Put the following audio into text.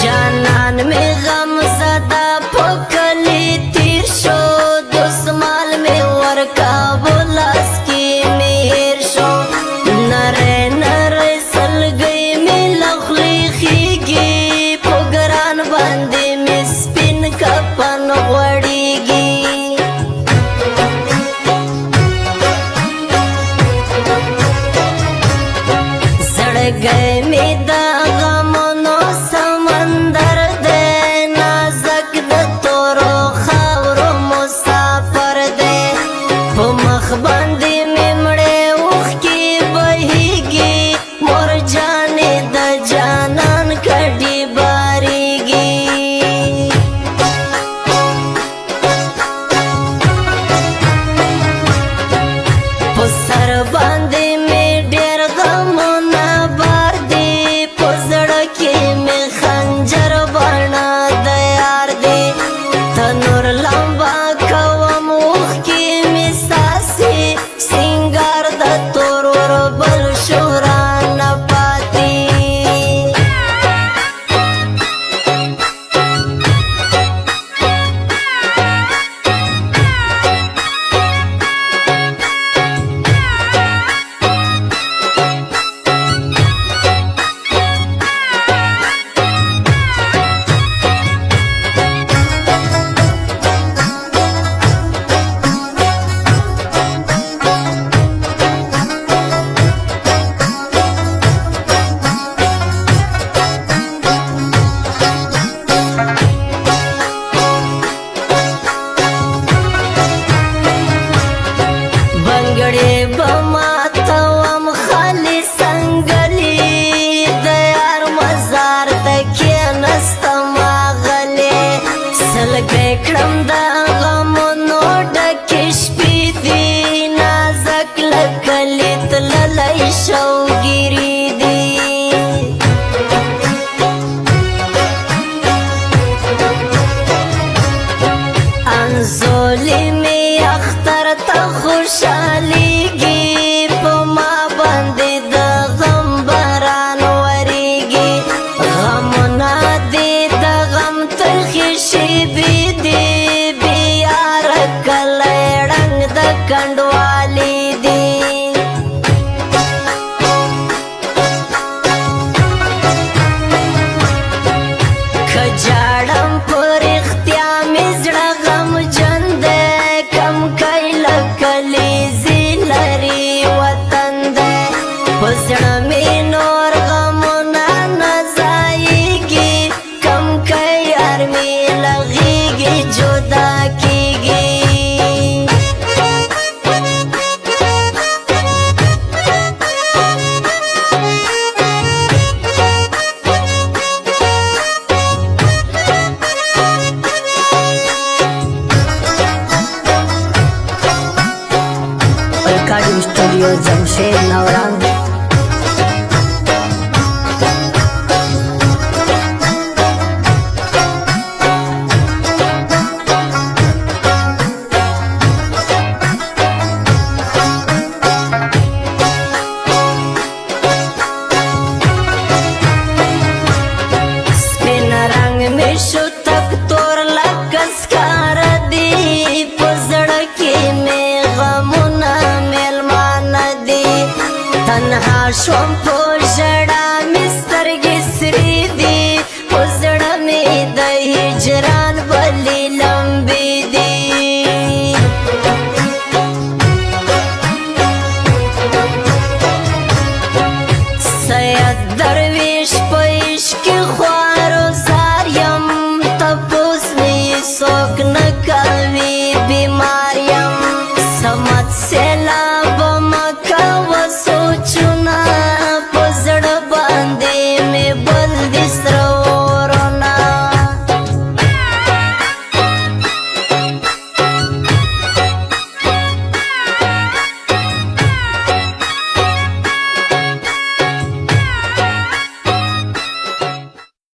جانان میں غم زدہ پکلی تیر شو دسمال میں ورکا بولاس کی میر شو نرے نرے سل گئی میں لخلی خیگی پگران باندی میں سپین کپن غوڑی گی زڑ گئے میں دا غمونو سمندر دے نازک د تورو خاورو مسافر دے پو مخ باندې ممڑے اوخ کی بہیگی مور جانے د جانان کڑی باریگی پو سر باندې میں ډیر غمونا بار دی پو زڑکی میں خنجر بنا دیار دی تنور لمبا کوم اوخ کی میں ساسی سنگار د تورور بل شوران پاتی بنگڑے بماتوام خالی سنگلی دیار مزار تکی نستم آغلی سلگی کڑم دا غمونو ڈکش پی دی نازک لکلی تللی شوگیری دی انزولی میں اختر تا خوشحالی گی پا ما باندی دا غم باران وریگی غمونا دی دا غم ترخیشی بی دی بیار کلی رنگ دا کنڈوالی دی کجاڑم پر اختیام ازڑا غم جندے کم کئی لکلی زیلری وطن دے پزڑا میں نور غمونا نزائی گی کم کئی ارمی لغی گی جدا کی گی recording studio Jamshed Navrang स्पिन रंग में शो तक तोर लकस कार दी पुजड़की में غمونا میلمان دی تنها شوم پو ژړا مې سترګې سرې